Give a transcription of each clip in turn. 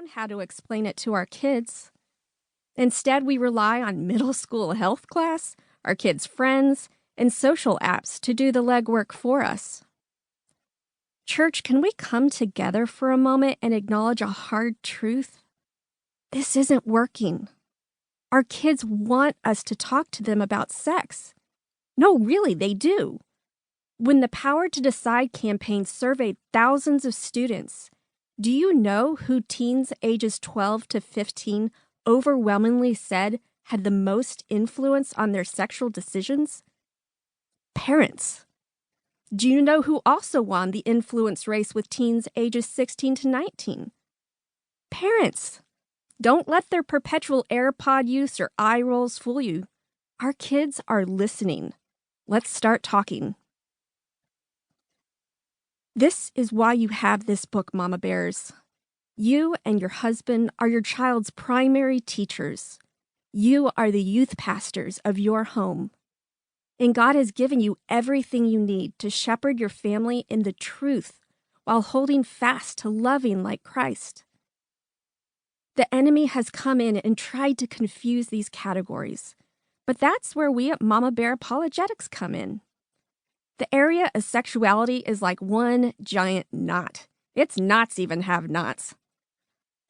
how to explain it to our kids. Instead, we rely on middle school health class, our kids' friends, and social apps to do the legwork for us. Church, can we come together for a moment and acknowledge a hard truth? This isn't working. Our kids want us to talk to them about sex. No, really, they do. When the Power to Decide campaign surveyed thousands of students, do you know who teens ages 12 to 15 overwhelmingly said had the most influence on their sexual decisions? Parents. Do you know who also won the influence race with teens ages 16 to 19? Parents. Don't let their perpetual AirPod use or eye rolls fool you. Our kids are listening. Let's start talking. This is why you have this book, Mama Bears. You and your husband are your child's primary teachers. You are the youth pastors of your home. And God has given you everything you need to shepherd your family in the truth while holding fast to loving like Christ. The enemy has come in and tried to confuse these categories, but that's where we at Mama Bear Apologetics come in. The area of sexuality is like one giant knot. Its knots even have knots.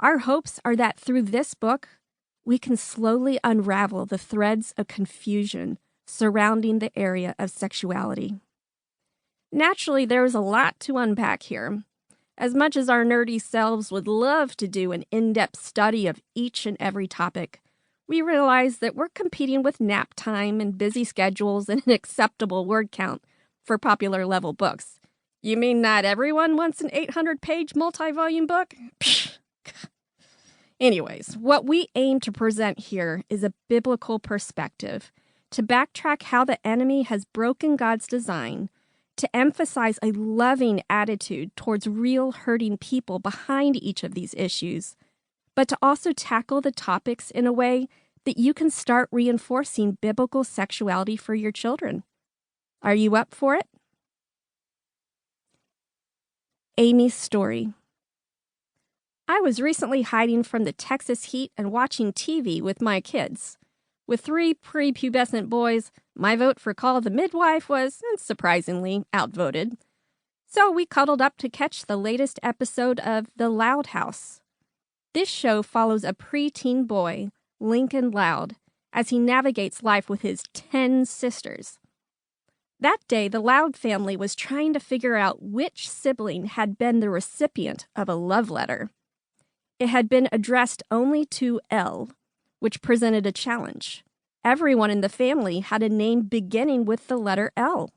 Our hopes are that through this book, we can slowly unravel the threads of confusion surrounding the area of sexuality. Naturally, there is a lot to unpack here. As much as our nerdy selves would love to do an in-depth study of each and every topic, we realize that we're competing with nap time and busy schedules and an acceptable word count for popular level books. You mean not everyone wants an 800-page multi-volume book? Psh. Anyways, what we aim to present here is a biblical perspective, to backtrack how the enemy has broken God's design, to emphasize a loving attitude towards real hurting people behind each of these issues, but to also tackle the topics in a way that you can start reinforcing biblical sexuality for your children. Are you up for it? Amy's story. I was recently hiding from the Texas heat and watching TV with my kids. With 3 prepubescent boys, my vote for Call the Midwife was, surprisingly, outvoted. So we cuddled up to catch the latest episode of The Loud House. This show follows a preteen boy, Lincoln Loud, as he navigates life with his 10 sisters. That day, the Loud family was trying to figure out which sibling had been the recipient of a love letter. It had been addressed only to L, which presented a challenge. Everyone in the family had a name beginning with the letter L.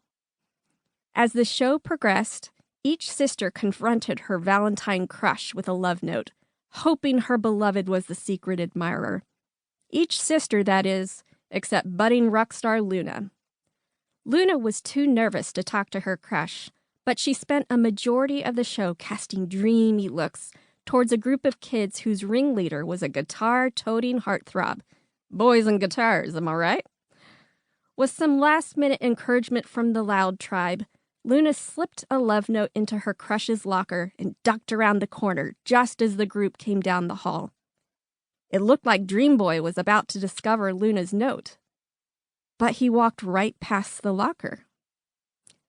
As the show progressed, each sister confronted her Valentine crush with a love note, hoping her beloved was the secret admirer. Each sister, that is, except budding rock star Luna. Luna was too nervous to talk to her crush, but she spent a majority of the show casting dreamy looks towards a group of kids whose ringleader was a guitar-toting heartthrob. Boys and guitars, am I right? With some last-minute encouragement from the Loud tribe, Luna slipped a love note into her crush's locker and ducked around the corner just as the group came down the hall. It looked like Dream Boy was about to discover Luna's note, but he walked right past the locker.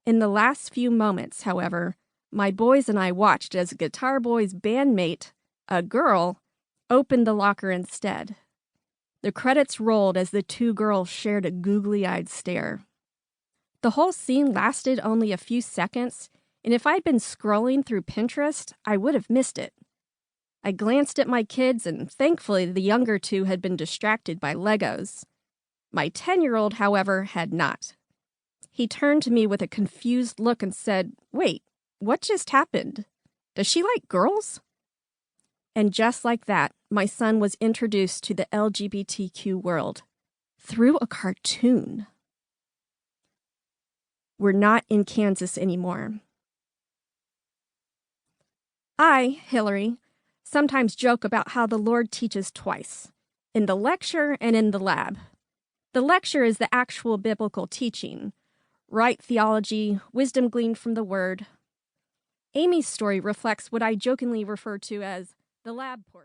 In the last few moments, however, my boys and I watched as Guitar Boy's bandmate, a girl, opened the locker instead. The credits rolled as the 2 girls shared a googly-eyed stare. The whole scene lasted only a few seconds, and if I'd been scrolling through Pinterest, I would have missed it. I glanced at my kids, and thankfully the younger 2 had been distracted by Legos. My 10-year-old, however, had not. He turned to me with a confused look and said, "Wait, what just happened? Does she like girls?" And just like that, my son was introduced to the LGBTQ world through a cartoon. We're not in Kansas anymore. I, Hillary, sometimes joke about how the Lord teaches twice, in the lecture and in the lab. The lecture is the actual biblical teaching, right theology, wisdom gleaned from the Word. Amy's story reflects what I jokingly refer to as the lab portion.